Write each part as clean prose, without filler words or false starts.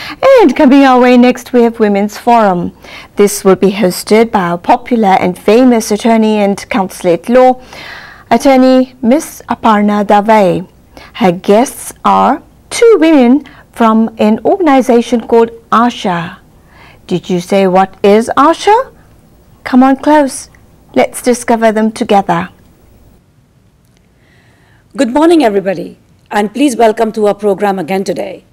And coming our way next, we have Women's Forum. This will be hosted by our popular and famous attorney and counsel at law, attorney Miss Aparna Dave. Her guests are two women from an organization called ASHA. Did you say what is ASHA? Come on close. Let's discover them together. Good morning, everybody, and please welcome to our program again today.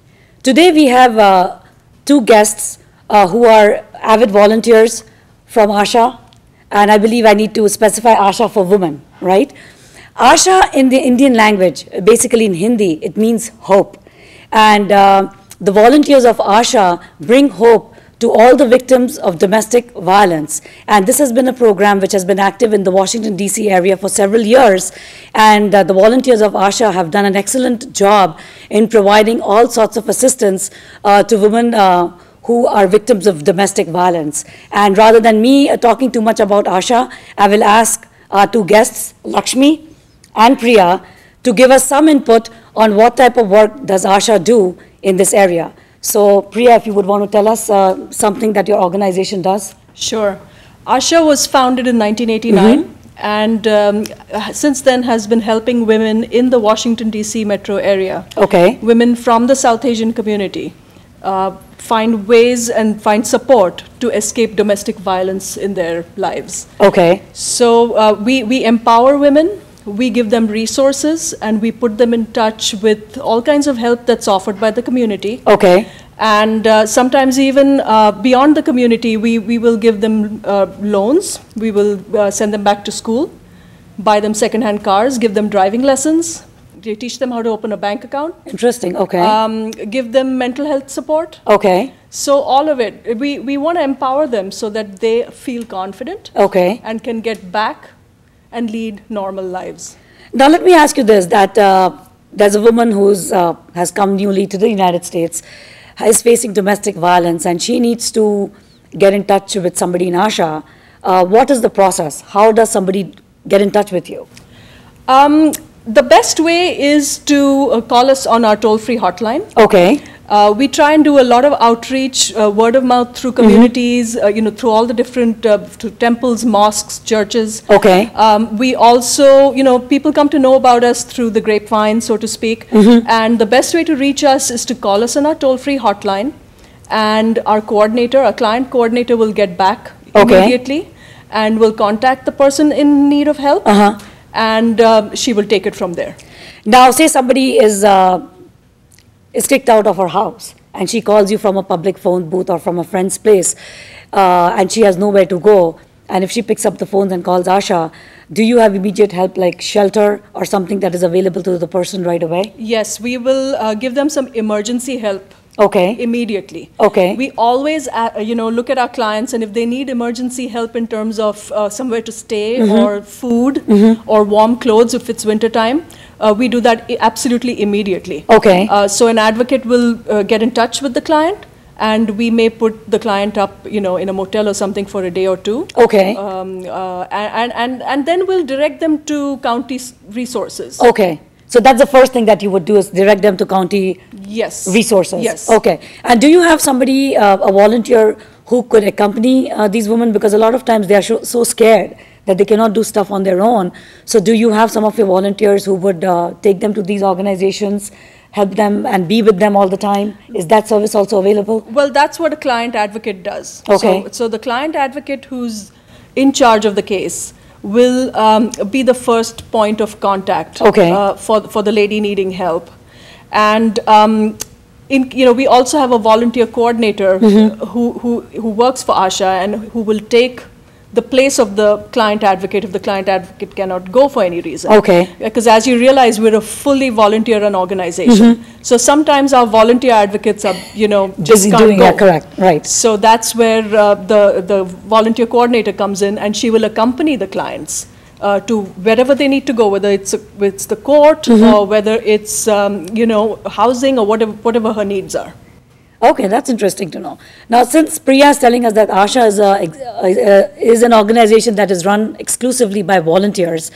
Today we have two guests who are avid volunteers from ASHA, and I believe I need to specify ASHA for women, right? ASHA in the Indian language, basically in Hindi, it means hope. And the volunteers of ASHA bring hope to all the victims of domestic violence. And this has been a program which has been active in the Washington, D.C. area for several years. And the volunteers of ASHA have done an excellent job in providing all sorts of assistance to women who are victims of domestic violence. And rather than me talking too much about ASHA, I will ask our two guests, Lakshmi and Priya, to give us some input on what type of work does ASHA do in this area. So, Priya, if you would want to tell us something that your organization does. Sure. ASHA was founded in 1989 and since then has been helping women in the Washington, D.C. metro area. Okay. Women from the South Asian community find ways and find support to escape domestic violence in their lives. Okay. So we empower women. We give them resources and we put them in touch with all kinds of help that's offered by the community. Okay. And sometimes even beyond the community, we will give them loans. We will send them back to school, buy them second-hand cars, give them driving lessons, teach them how to open a bank account. Interesting, okay. Give them mental health support. Okay. So all of it, we want to empower them so that they feel confident. Okay. And can get back and lead normal lives. Now let me ask you this, that there's a woman who has come newly to the United States, is facing domestic violence, and she needs to get in touch with somebody in ASHA. What is the process? How does somebody get in touch with you? The best way is to call us on our toll-free hotline. Okay. We try and do a lot of outreach, word of mouth through communities, through all the different through temples, mosques, churches. Okay. We also, people come to know about us through the grapevine, so to speak. And the best way to reach us is to call us on our toll-free hotline. And our client coordinator will get back immediately and will contact the person in need of help. And she will take it from there. Now, say somebody is kicked out of her house and she calls you from a public phone booth or from a friend's place and she has nowhere to go, and if she picks up the phone and calls ASHA, do you have immediate help like shelter or something that is available to the person right away? Yes, we will give them some emergency help. Okay. Immediately. Okay. We always, look at our clients, and if they need emergency help in terms of somewhere to stay or food or warm clothes if it's winter time, we do that absolutely immediately. Okay. So an advocate will get in touch with the client, and we may put the client up, in a motel or something for a day or two. Okay. And then we'll direct them to county resources. Okay. So that's the first thing that you would do, is direct them to county resources. Yes. Okay. And do you have somebody, a volunteer, who could accompany these women? Because a lot of times they are so scared that they cannot do stuff on their own. So do you have some of your volunteers who would take them to these organizations, help them and be with them all the time? Is that service also available? Well, that's what a client advocate does. Okay. So the client advocate who's in charge of the case will be the first point of contact for the lady needing help. And we also have a volunteer coordinator who works for ASHA and who will take the place of the client advocate if the client advocate cannot go for any reason. Okay. Because as you realize, we're a fully volunteer-run organization. So sometimes our volunteer advocates are, just can't doing go. that, correct, right. So that's where the volunteer coordinator comes in, and she will accompany the clients to wherever they need to go, whether it's the court or whether it's, housing or whatever her needs are. Okay, that's interesting to know. Now, since Priya is telling us that ASHA is an organization that is run exclusively by volunteers,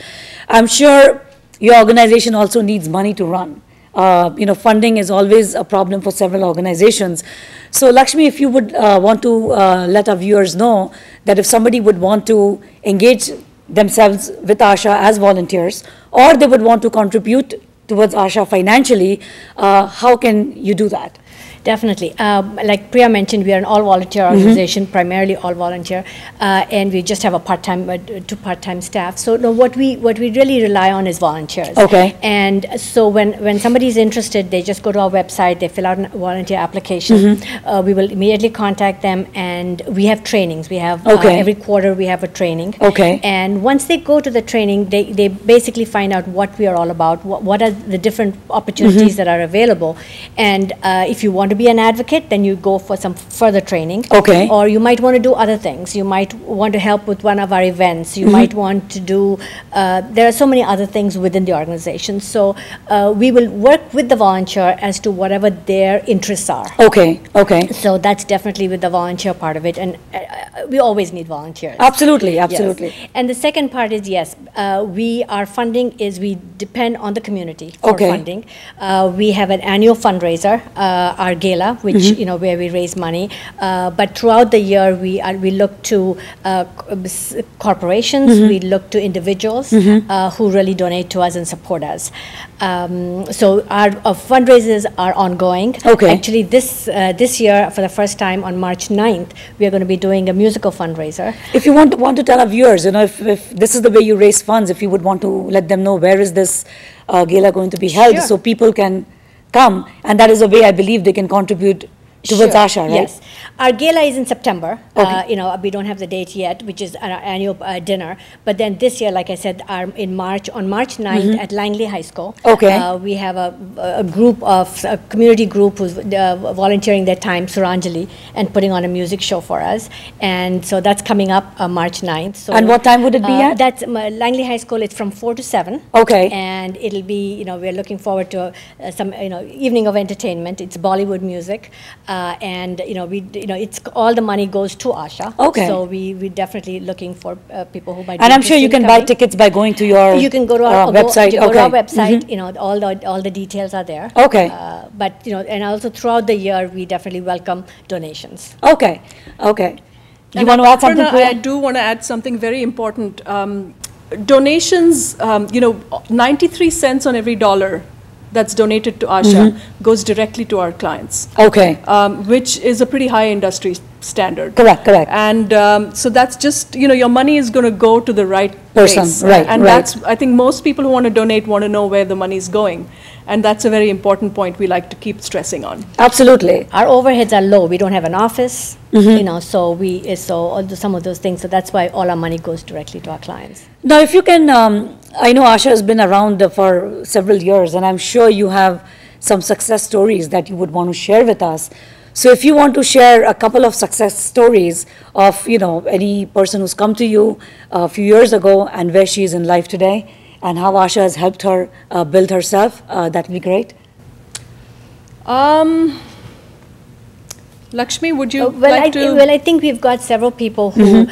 I'm sure your organization also needs money to run. funding is always a problem for several organizations. So Lakshmi, if you would want to let our viewers know that if somebody would want to engage themselves with ASHA as volunteers, or they would want to contribute towards ASHA financially, how can you do that? Definitely. Like Priya mentioned, we are an all-volunteer organization, primarily all-volunteer, and we just have a part-time, 2 part-time staff. So no, what we really rely on is volunteers. Okay. And so when somebody is interested, they just go to our website, they fill out a volunteer application. We will immediately contact them, and we have trainings. We have every quarter we have a training. Okay. And once they go to the training, they basically find out what we are all about, what are the different opportunities that are available, and if you want to be an advocate, then you go for some further training. Okay. Or you might want to do other things. You might want to help with one of our events. You might want to do, there are so many other things within the organization. So we will work with the volunteer as to whatever their interests are. Okay, okay. So that's definitely with the volunteer part of it. And we always need volunteers. Absolutely, absolutely. Yes. And the second part is, yes, our funding is, we depend on the community for funding. We have an annual fundraiser, our gala, which where we raise money. But throughout the year, we look to corporations, we look to individuals who really donate to us and support us. So our fundraisers are ongoing. Okay. Actually, this year, for the first time on March 9th, we are going to be doing a musical fundraiser. If you want to tell our viewers, if this is the way you raise funds, if you would want to let them know where is this gala going to be held, so people can come, and that is a way I believe they can contribute towards ASHA, right? Yes. Our gala is in September. Okay. We don't have the date yet, which is our annual dinner. But then this year, like I said, on March 9th at Langley High School, we have a group of, a community group who's volunteering their time, Suranjali, and putting on a music show for us. And so that's coming up March 9th. So, and what time would it be at? That's Langley High School. It's from 4 to 7. Okay. And it'll be, we're looking forward to some, evening of entertainment. It's Bollywood music. And it's all the money goes to ASHA. Okay. So we're definitely looking for people who might. And I'm sure you can buy tickets by going to your. You can go to our website. Go to our website. All the details are there. Okay. But and also throughout the year, we definitely welcome donations. Okay. Okay. You want to add something? I do want to add something very important. Donations. 93 cents on every dollar that's donated to ASHA goes directly to our clients. Okay. Which is a pretty high industry standard. Correct, correct. And so that's just, your money is going to go to the right person, place. right, and right. that's, I think most people who want to donate want to know where the money is going. And that's a very important point we like to keep stressing on. Absolutely. Our overheads are low. We don't have an office, so some of those things. So that's why all our money goes directly to our clients. Now, if you can, I know ASHA has been around for several years, and I'm sure you have some success stories that you would want to share with us. So if you want to share a couple of success stories of, any person who's come to you a few years ago and where she is in life today, and how ASHA has helped her build herself, that would be great. Lakshmi, would you like to? Well, I think we've got several people who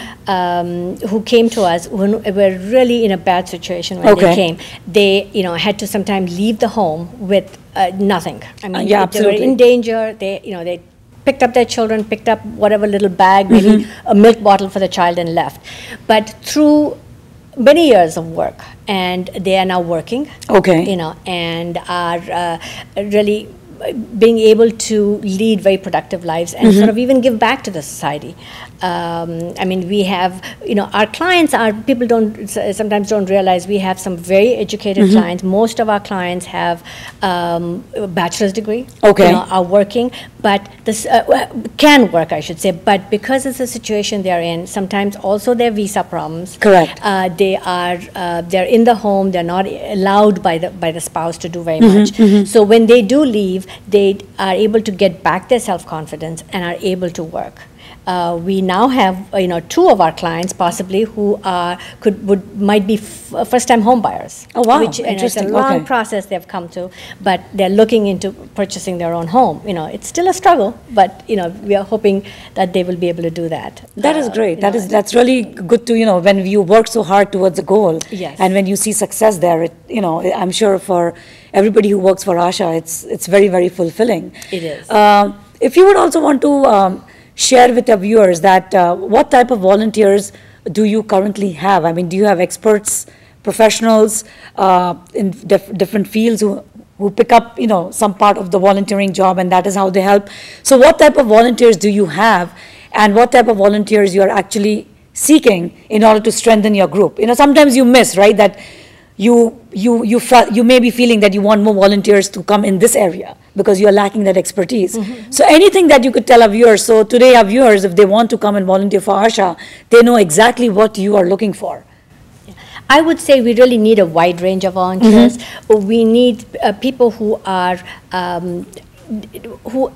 who came to us who were really in a bad situation when they came. They, had to sometimes leave the home with nothing. I mean, they were in danger. They picked up their children, picked up whatever little bag, maybe a milk bottle for the child, and left. But through many years of work, and they are now working. Okay. And are really being able to lead very productive lives and sort of even give back to the society. I mean, we have, our clients are, people sometimes don't realize we have some very educated clients. Most of our clients have a bachelor's degree, are working, but this can work, I should say, but because it's the situation they're in, sometimes also their visa problems. Correct. They're in the home, they're not allowed by the spouse to do very much. So when they do leave, they are able to get back their self-confidence and are able to work. We now have, two of our clients possibly who might be first-time home buyers. Oh, wow. Which, and it's a Interesting. long Okay. process they've come to, but they're looking into purchasing their own home. It's still a struggle, but, we are hoping that they will be able to do that. That is great. That's really good to, when you work so hard towards a goal. Yes. And when you see success there, I'm sure for everybody who works for Asha, it's very, very fulfilling. It is. If you would also want to share with our viewers that what type of volunteers do you currently have? I mean, do you have experts, professionals in different fields who pick up, some part of the volunteering job, and that is how they help? So what type of volunteers do you have, and what type of volunteers you are actually seeking in order to strengthen your group? Sometimes you miss, right, that you may be feeling that you want more volunteers to come in this area because you are lacking that expertise. So anything that you could tell our viewers, so today our viewers, if they want to come and volunteer for Asha, they know exactly what you are looking for. I would say we really need a wide range of volunteers. We need people who are who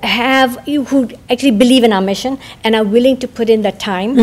actually believe in our mission and are willing to put in the time,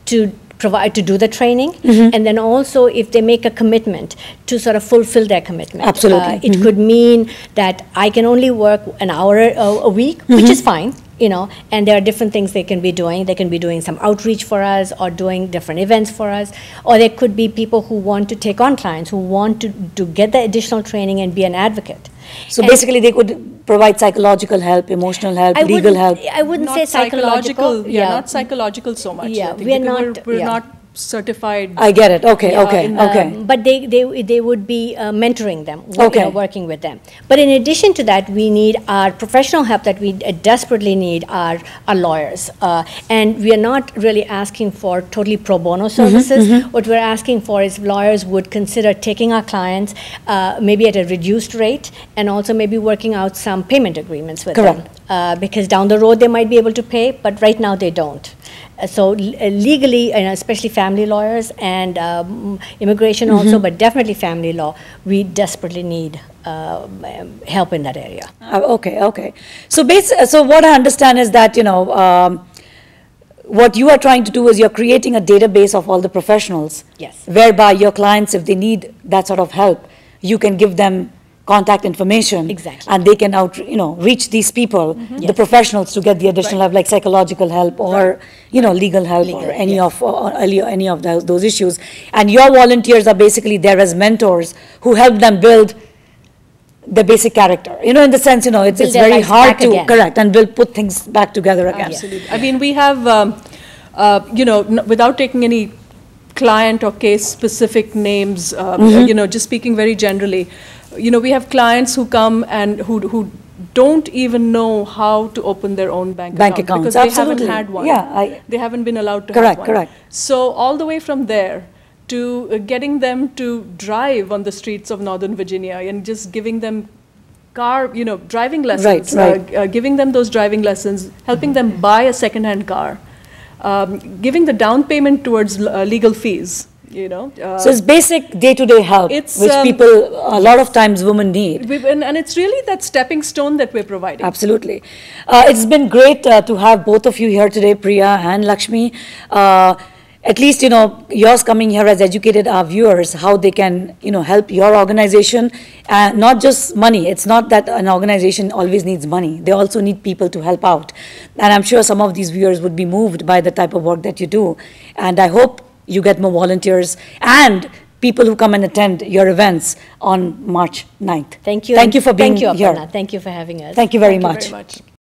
to do the training, and then also if they make a commitment to sort of fulfill their commitment. Absolutely. It could mean that I can only work an hour a week, which is fine. And there are different things they can be doing. They can be doing some outreach for us or doing different events for us. Or there could be people who want to take on clients, who want to get the additional training and be an advocate. So basically they could provide psychological help, emotional help, legal help. I wouldn't say psychological. Yeah, not psychological so much. Yeah, we're not certified. I get it. Okay, okay. But they would be mentoring them, working with them. But in addition to that, we need our professional help that we desperately need are lawyers. And we are not really asking for totally pro bono services. What we're asking for is lawyers would consider taking our clients maybe at a reduced rate and also maybe working out some payment agreements with them. Because down the road they might be able to pay, but right now they don't. So legally, especially family lawyers and immigration also, but definitely family law, we desperately need help in that area. Okay. So what I understand is that, what you are trying to do is you're creating a database of all the professionals. Yes. Whereby your clients, if they need that sort of help, you can give them contact information. Exactly. And they can reach these people, the professionals, to get the additional help, like psychological help or, legal help or any of those issues. And your volunteers are basically there as mentors who help them build the basic character, in the sense, it's very hard to, correct, and put things back together again. Absolutely. I mean, we have, without taking any client or case specific names, just speaking very generally, we have clients who come and who don't even know how to open their own bank account because they haven't had one. Yeah, they haven't been allowed to have one. Correct. So all the way from there to getting them to drive on the streets of Northern Virginia and just giving them driving lessons, giving them those driving lessons, helping them buy a second-hand car, giving the down payment towards legal fees. So it's basic day-to-day help, which people, a lot of times women need. And it's really that stepping stone that we're providing. Absolutely. It's been great to have both of you here today, Priya and Lakshmi. At least, yours coming here has educated our viewers how they can, help your organization. And not just money. It's not that an organization always needs money. They also need people to help out. And I'm sure some of these viewers would be moved by the type of work that you do. And I hope you get more volunteers and people who come and attend your events on March 9th. Thank you. Thank you for being here. Thank you for having us. Thank you very much.